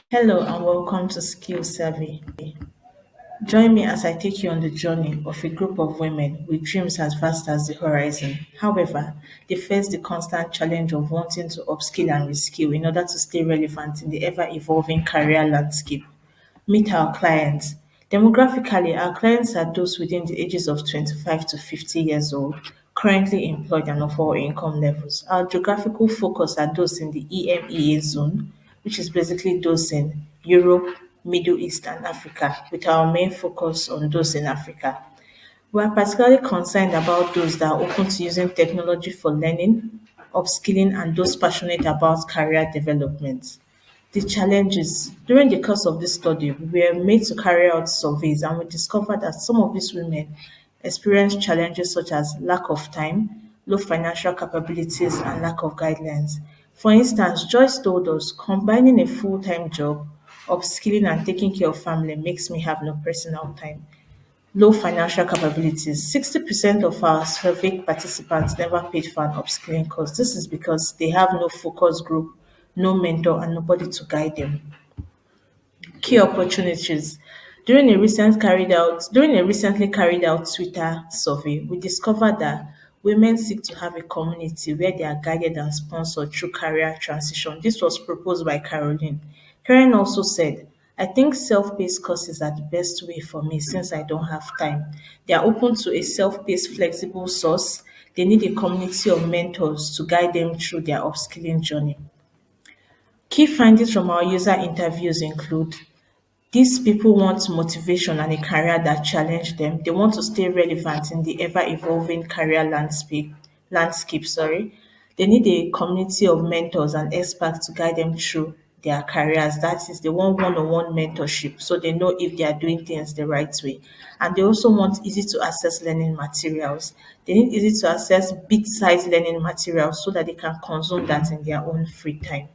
Hello and welcome to Skill Savvy. Join me as I take you on the journey of a group of women with dreams as vast as the horizon. However, they face the constant challenge of wanting to upskill and reskill in order to stay relevant in the ever evolving career landscape. Meet our clients. Demographically, our clients are those within the ages of 25 to 50 years old, currently employed and of all income levels. Our geographical focus are those in the EMEA zone, which is basically those in Europe, Middle East, and Africa, with our main focus on those in Africa. We are particularly concerned about those that are open to using technology for learning, upskilling, and those passionate about career development. The challenges during the course of this study, we were made to carry out surveys and we discovered that some of these women experience challenges such as lack of time, low financial capabilities, and lack of guidelines. For instance, Joyce told us combining a full time job, upskilling, and taking care of family makes me have no personal time. Low financial capabilities. 60% of our survey participants never paid for an upskilling course. This is because they have no focus group, no mentor, and nobody to guide them. Key opportunities. During a recently carried out Twitter survey, we discovered that women seek to have a community where they are guided and sponsored through career transition. This was proposed by Caroline. Karen also said, I think self-paced courses are the best way for me since I don't have time. They are open to a self-paced flexible source. They need a community of mentors to guide them through their upskilling journey. Key findings from our user interviews include these people want motivation and a career that challenge them. They want to stay relevant in the ever-evolving career landscape. Sorry, they need a community of mentors and experts to guide them through their careers. That is, they want one-on-one mentorship, so they know if they are doing things the right way. And they also want easy to access learning materials. They need easy to access bit-sized learning materials so that they can consume that in their own free time.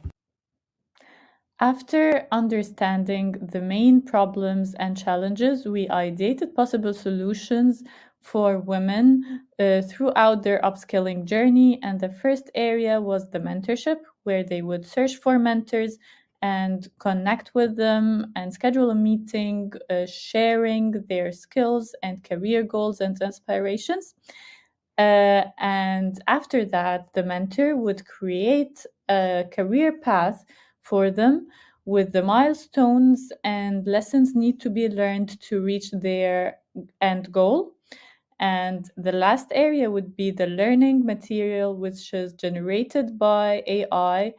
After understanding the main problems and challenges, we ideated possible solutions for women throughout their upskilling journey. And the first area was the mentorship, where they would search for mentors and connect with them and schedule a meeting, sharing their skills and career goals and aspirations. And after that, the mentor would create a career path for them with the milestones and lessons need to be learned to reach their end goal. And the last area would be the learning material, which is generated by AI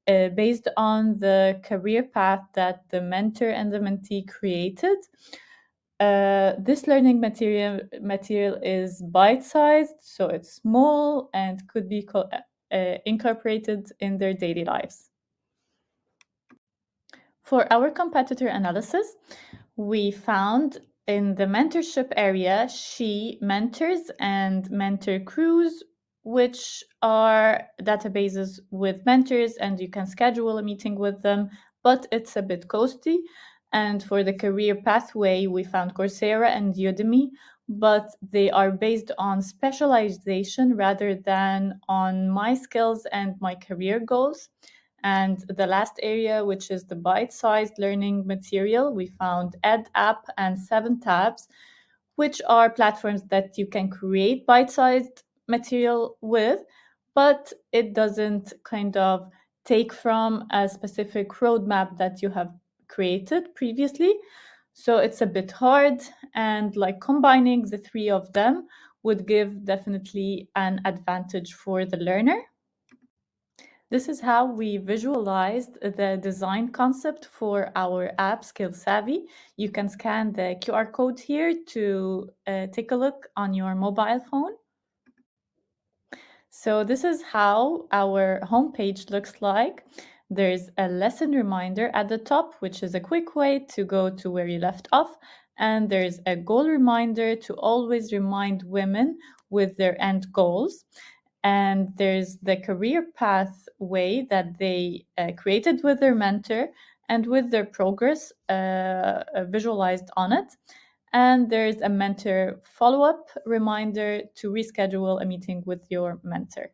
based on the career path that the mentor and the mentee created. This learning material is bite-sized, so it's small and could be incorporated in their daily lives. For our competitor analysis, we found in the mentorship area, She Mentors and Mentor Crews, which are databases with mentors, and you can schedule a meeting with them, but it's a bit costly. And for the career pathway, we found Coursera and Udemy, but they are based on specialization rather than on my skills and my career goals. And the last area, which is the bite-sized learning material, we found EdApp and 7Tabs, which are platforms that you can create bite-sized material with, but it doesn't kind of take from a specific roadmap that you have created previously. So it's a bit hard, and like combining the three of them would give definitely an advantage for the learner. This is how we visualized the design concept for our app Skill Savvy. You can scan the QR code here to take a look on your mobile phone. So this is how our homepage looks like. There's a lesson reminder at the top, which is a quick way to go to where you left off. And there's a goal reminder to always remind women with their end goals. And there's the career pathway that they created with their mentor and with their progress visualized on it. And there's a mentor follow-up reminder to reschedule a meeting with your mentor.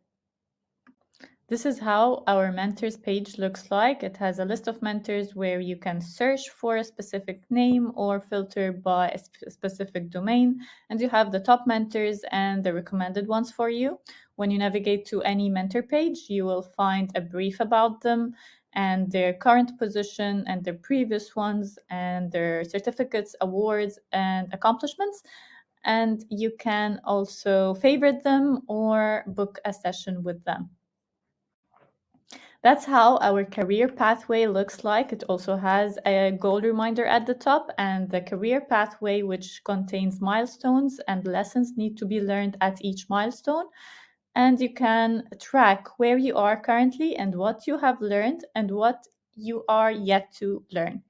This is how our mentors page looks like. It has a list of mentors where you can search for a specific name or filter by a specific domain. And you have the top mentors and the recommended ones for you. When you navigate to any mentor page, you will find a brief about them and their current position and their previous ones and their certificates, awards, and accomplishments. And you can also favorite them or book a session with them. That's how our career pathway looks like. It also has a goal reminder at the top and the career pathway, which contains milestones and lessons need to be learned at each milestone. And you can track where you are currently and what you have learned and what you are yet to learn.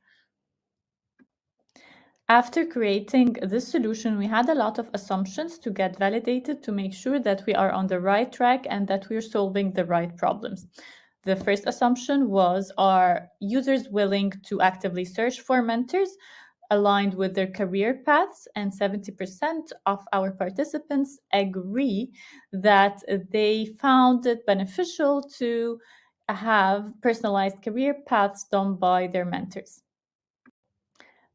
After creating this solution, we had a lot of assumptions to get validated to make sure that we are on the right track and that we're solving the right problems. The first assumption was, are users willing to actively search for mentors aligned with their career paths? And 70% of our participants agree that they found it beneficial to have personalized career paths done by their mentors.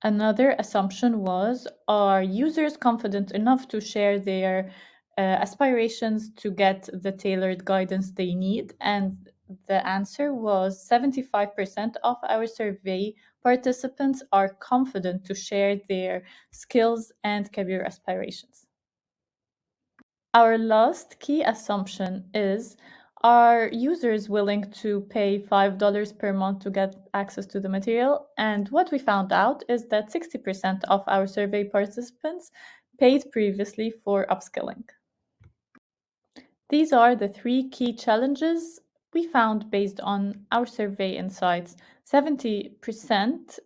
Another assumption was, are users confident enough to share their aspirations to get the tailored guidance they need? And the answer was 75% of our survey participants are confident to share their skills and career aspirations. Our last key assumption is, are users willing to pay $5 per month to get access to the material? And what we found out is that 60% of our survey participants paid previously for upskilling. These are the three key challenges we found based on our survey insights: 70%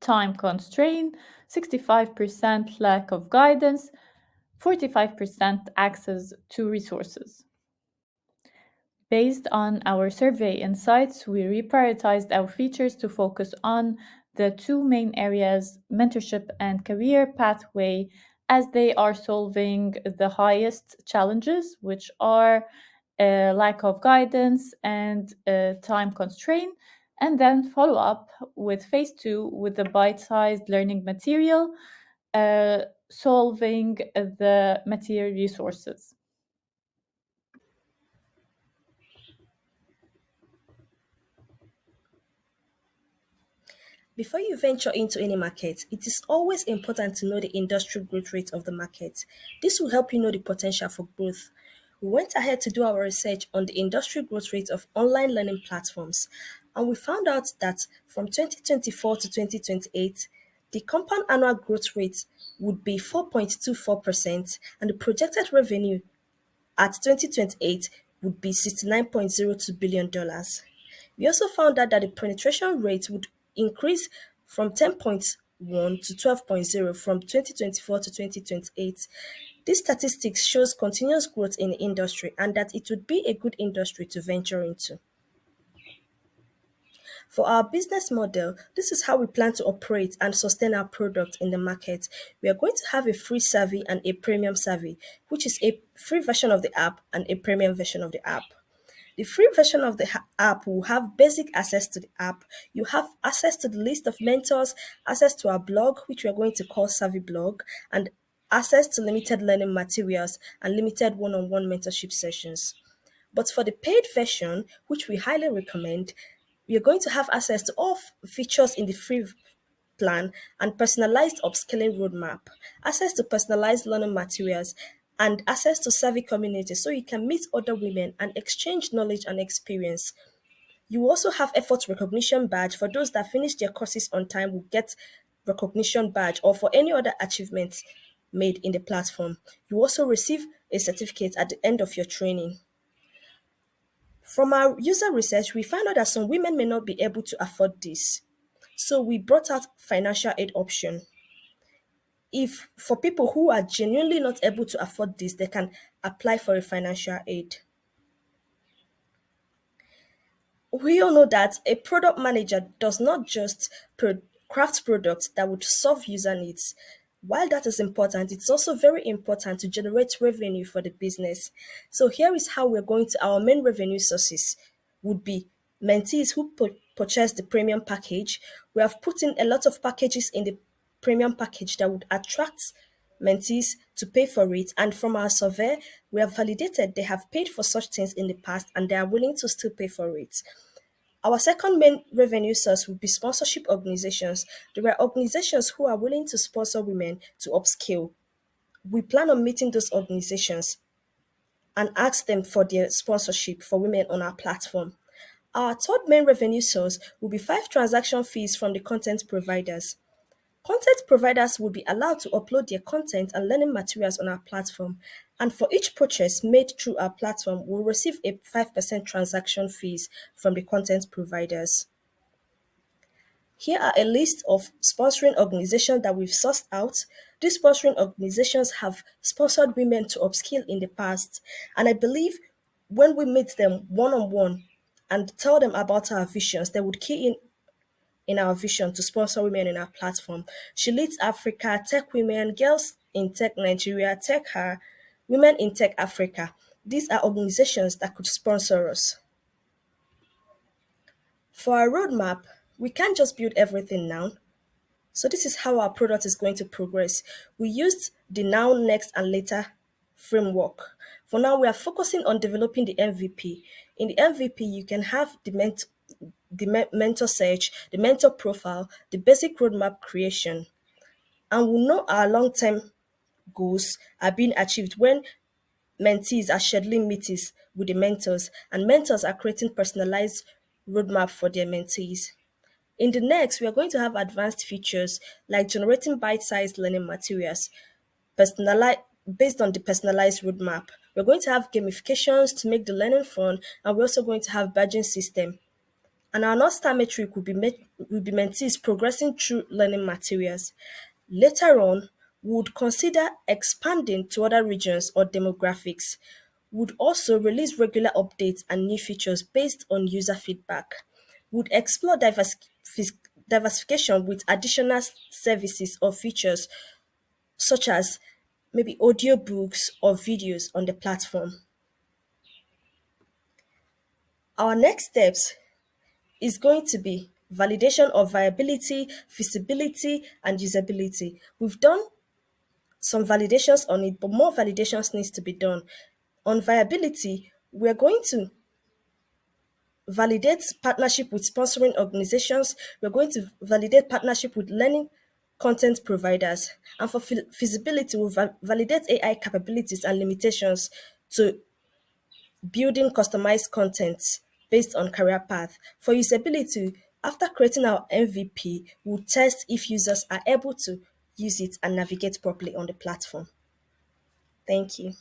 time constraint, 65% lack of guidance, 45% access to resources. Based on our survey insights, we reprioritized our features to focus on the two main areas, mentorship and career pathway, as they are solving the highest challenges, which are lack of guidance and time constraint, and then follow up with phase two with the bite sized learning material, solving the material resources. Before you venture into any market, it is always important to know the industry growth rate of the market. This will help you know the potential for growth. We went ahead to do our research on the industry growth rate of online learning platforms, and we found out that from 2024 to 2028, the compound annual growth rate would be 4.24%, and the projected revenue at 2028 would be $69.02 billion. We also found out that the penetration rate would increase from 10.1 to 12.0 from 2024 to 2028. This statistics shows continuous growth in the industry and that it would be a good industry to venture into. For our business model, this is how we plan to operate and sustain our product in the market. We are going to have a free survey and a premium survey, which is a free version of the app and a premium version of the app. The free version of the app will have basic access to the app. You have access to the list of mentors, access to our blog, which we are going to call Savvy Blog, and access to limited learning materials and limited one-on-one mentorship sessions. But for the paid version, which we highly recommend, we are going to have access to all features in the free plan and personalized upskilling roadmap, access to personalized learning materials, and access to savvy communities so you can meet other women and exchange knowledge and experience. You will also have effort recognition badge for those that finish their courses on time will get recognition badge or for any other achievements made in the platform. You also receive a certificate at the end of your training. From our user research, we found out that some women may not be able to afford this. So we brought out financial aid option. If for people who are genuinely not able to afford this, they can apply for a financial aid. We all know that a product manager does not just craft products that would solve user needs. While that is important, it's also very important to generate revenue for the business. So here is how we're going to our main revenue sources. would be mentees who purchase the premium package. We have put in a lot of packages in the premium package that would attract mentees to pay for it. And from our survey, we have validated they have paid for such things in the past and they are willing to still pay for it. Our second main revenue source would be sponsorship organizations. There are organizations who are willing to sponsor women to upskill. We plan on meeting those organizations and ask them for their sponsorship for women on our platform. Our third main revenue source will be 5 transaction fees from the content providers. Content providers will be allowed to upload their content and learning materials on our platform, and for each purchase made through our platform, we'll receive a 5% transaction fees from the content providers. Here are a list of sponsoring organizations that we've sourced out. These sponsoring organizations have sponsored women to upskill in the past, and I believe when we meet them one on one and tell them about our visions, they would key in our vision to sponsor women in our platform. She leads Africa, Tech Women, Girls in Tech Nigeria, Tech Her, Women in Tech Africa. These are organizations that could sponsor us. For our roadmap, we can't just build everything now. So this is how our product is going to progress. We used the now, next, and later framework. For now, we are focusing on developing the MVP. In the MVP, you can have the mentor search, the mentor profile, the basic roadmap creation, and we'll know our long-term goals are being achieved when mentees are scheduling meetings with the mentors, and mentors are creating personalized roadmap for their mentees. In the next, we are going to have advanced features like generating bite-sized learning materials, personalized based on the personalized roadmap. We're going to have gamifications to make the learning fun, and we're also going to have badging system. And our North Star metric will be mentees progressing through learning materials. Later on, we would consider expanding to other regions or demographics. We would also release regular updates and new features based on user feedback. We would explore diversification with additional services or features such as maybe audiobooks or videos on the platform. Our next steps is going to be validation of viability, feasibility, and usability. We've done some validations on it, but more validations needs to be done. On viability, we're going to validate partnership with sponsoring organizations. We're going to validate partnership with learning content providers. And for feasibility, we'll validate AI capabilities and limitations to building customized content based on career path. For usability, after creating our MVP, we'll test if users are able to use it and navigate properly on the platform. Thank you.